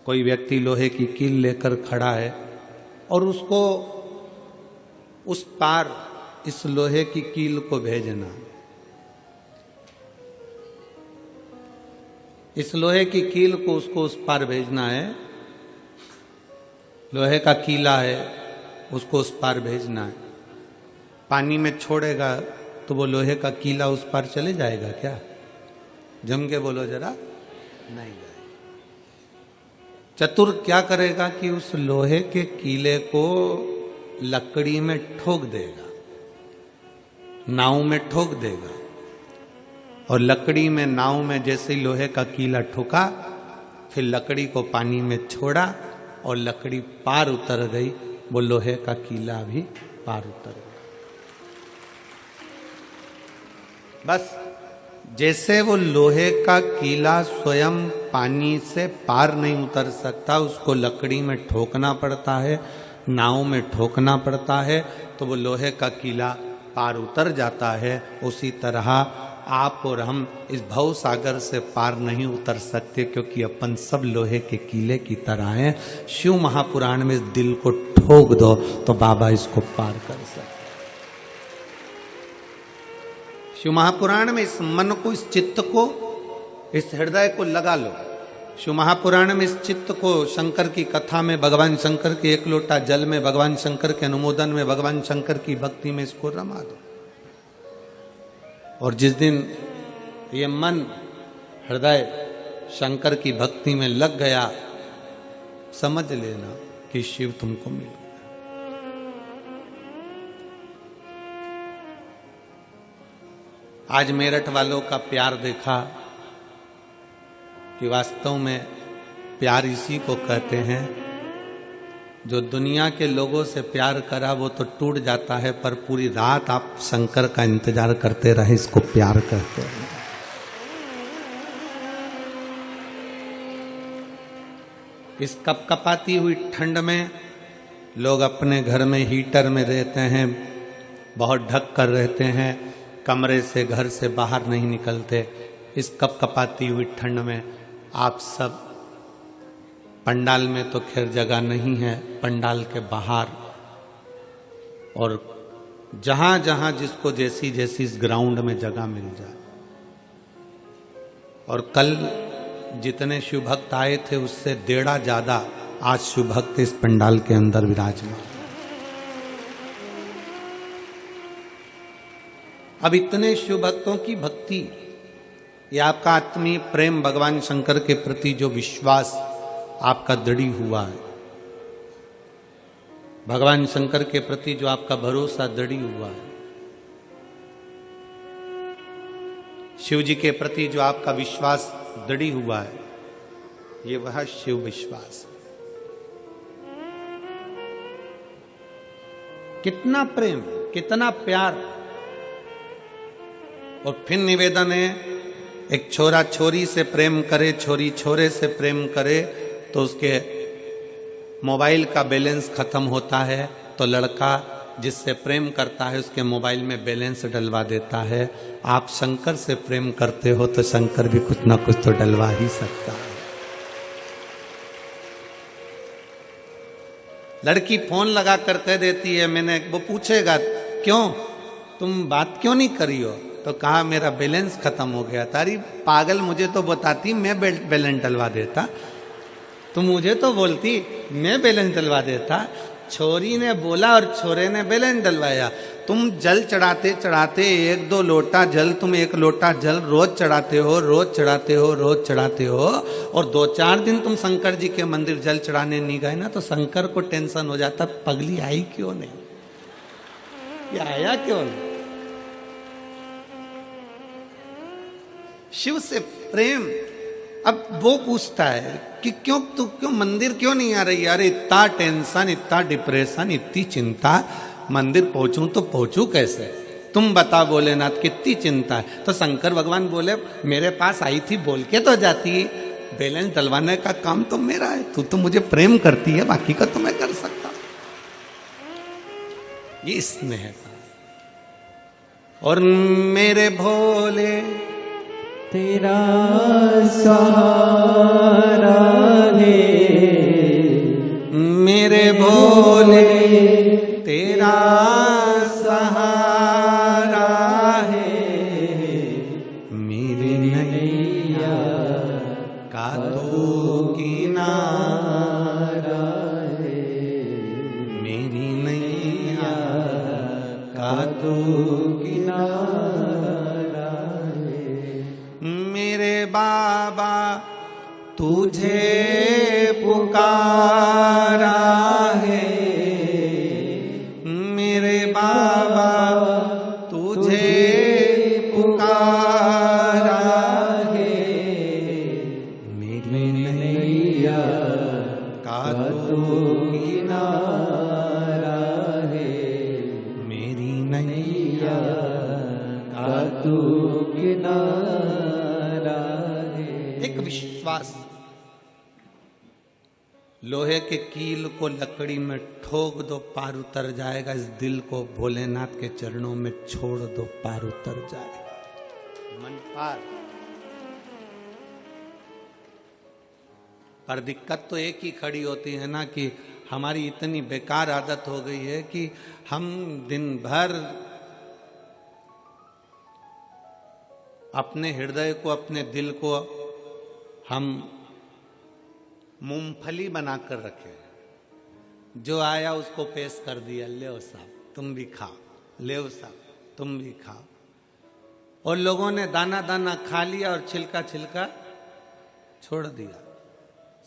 कोई व्यक्ति लोहे की कील लेकर खड़ा है और उसको उस पार इस लोहे की कील को भेजना, इस लोहे की कील को उसको उस पार भेजना है। लोहे का कीला है, उसको उस पार भेजना है। पानी में छोड़ेगा तो वो लोहे का कीला उस पार चले जाएगा क्या? जम के बोलो जरा, नहीं जाएगा। चतुर क्या करेगा कि उस लोहे के कीले को लकड़ी में ठोक देगा, नाव में ठोक देगा, और लकड़ी में नाव में जैसे ही लोहे का कीला ठोका, फिर लकड़ी को पानी में छोड़ा और लकड़ी पार उतर गई, वो लोहे का कीला भी पार उतर गया। बस जैसे वो लोहे का कीला स्वयं पानी से पार नहीं उतर सकता, उसको लकड़ी में ठोकना पड़ता है, नाव में ठोकना पड़ता है, तो वो लोहे का कीला पार उतर जाता है। उसी तरह आप और हम इस भव सागर से पार नहीं उतर सकते, क्योंकि अपन सब लोहे के कीले की तरह हैं। शिव महापुराण में इस दिल को ठोक दो तो बाबा इसको पार कर सकते। शिव महापुराण में इस मन को, इस चित्त को, इस हृदय को लगा लो। शिव महापुराण में इस चित्त को, शंकर की कथा में, भगवान शंकर के एक लोटा जल में, भगवान शंकर के अनुमोदन में, भगवान शंकर की भक्ति में इसको रमा दो। और जिस दिन ये मन, हृदय शंकर की भक्ति में लग गया, समझ लेना कि शिव तुमको मिल गया। आज मेरठ वालों का प्यार देखा कि वास्तव में प्यार इसी को कहते हैं। जो दुनिया के लोगों से प्यार करा वो तो टूट जाता है, पर पूरी रात आप शंकर का इंतजार करते रहे, इसको प्यार कहते हैं। इस कपकपाती हुई ठंड में लोग अपने घर में हीटर में रहते हैं, बहुत ढक कर रहते हैं, कमरे से, घर से बाहर नहीं निकलते। इस कपकपाती हुई ठंड में आप सब, पंडाल में तो खैर जगह नहीं है, पंडाल के बाहर और जहां जहां जिसको जैसी जैसी इस ग्राउंड में जगह मिल जाए। और कल जितने शिव भक्त आए थे उससे 1.5 ज्यादा आज शिव भक्त इस पंडाल के अंदर विराजमान। अब इतने शिव भक्तों की भक्ति, ये आपका आत्मीय प्रेम, भगवान शंकर के प्रति जो विश्वास आपका दृढ़ हुआ है, भगवान शंकर के प्रति जो आपका भरोसा दृढ़ हुआ है, शिव जी के प्रति जो आपका विश्वास दृढ़ हुआ है, ये वह शिव विश्वास है। कितना प्रेम, कितना प्यार। और फिर निवेदन है, एक छोरा छोरी से प्रेम करे, छोरी छोरे से प्रेम करे तो उसके मोबाइल का बैलेंस खत्म होता है, तो लड़का जिससे प्रेम करता है उसके मोबाइल में बैलेंस डलवा देता है। आप शंकर से प्रेम करते हो तो शंकर भी कुछ ना कुछ तो डलवा ही सकता है। लड़की फोन लगा कर कह देती है, मैंने, वो पूछेगा क्यों, तुम बात क्यों नहीं करी हो, तो कहा मेरा बैलेंस खत्म हो गया। तारी पागल, मुझे तो बताती, मैं बैलेंस डलवा देता। तुम मुझे तो बोलती, मैं बैलेंस डलवा देता। छोरी ने बोला और छोरे ने बैलेंस डलवाया। तुम जल चढ़ाते चढ़ाते 1-2 लोटा जल, तुम 1 लोटा जल रोज चढ़ाते हो, रोज चढ़ाते हो, रोज चढ़ाते हो, और 2-4 दिन तुम शंकर जी के मंदिर जल चढ़ाने नहीं गए ना, तो शंकर को टेंशन हो जाता, पगली आई क्यों नहीं, ये आया क्यों नहीं। शिव से प्रेम। अब वो पूछता है कि क्यों मंदिर क्यों नहीं आ रही। अरे इतना टेंशन, इतना डिप्रेशन, इतनी चिंता, मंदिर पहुंचूं तो पहुंचूं कैसे, तुम बता भोलेनाथ, कितनी चिंता है। तो शंकर भगवान बोले, मेरे पास आई थी, बोल के तो जाती, बैलेंस डलवाने का काम तो मेरा है, तू तो मुझे प्रेम करती है, बाकी का तो मैं कर सकता। ये स्नेह है। और मेरे भोले तेरा सहारा है का तो किनारा है, मेरी नैया का तो किनारा है। मेरे बाबा तुझे पुकारा है, मेरे बाबा तुझे पुकारा है, मेरी नैया का तो किनारा है, मेरी नैया का तो किनारा है। एक विश्वास, लोहे के कील को लकड़ी में ठोक दो पार उतर जाएगा, इस दिल को भोलेनाथ के चरणों में छोड़ दो पार उतर जाएगा, मन पार। पर दिक्कत तो एक ही खड़ी होती है ना कि हमारी इतनी बेकार आदत हो गई है कि हम दिन भर अपने हृदय को, अपने दिल को हम मूंगफली बनाकर रखे, जो आया उसको पेश कर दिया, ले साहब तुम भी खाओ, ले साहब तुम भी खाओ, और लोगों ने दाना दाना खा लिया और छिलका छिलका छोड़ दिया।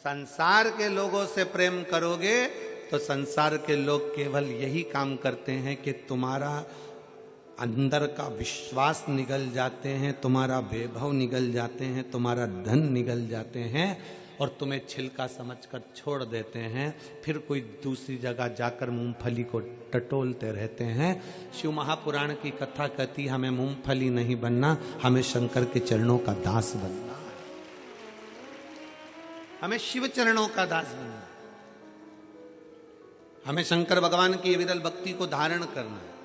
संसार के लोगों से प्रेम करोगे तो संसार के लोग केवल यही काम करते हैं कि तुम्हारा अंदर का विश्वास निगल जाते हैं, तुम्हारा वैभव निगल जाते हैं, तुम्हारा धन निगल जाते हैं और तुम्हें छिलका समझकर छोड़ देते हैं। फिर कोई दूसरी जगह जाकर मूंगफली को टटोलते रहते हैं। शिव महापुराण की कथा कहती, हमें मूंगफली नहीं बनना, हमें शंकर के चरणों का दास बनना है, हमें शिव चरणों का दास बनना, हमें शंकर भगवान की विरल भक्ति को धारण करना है।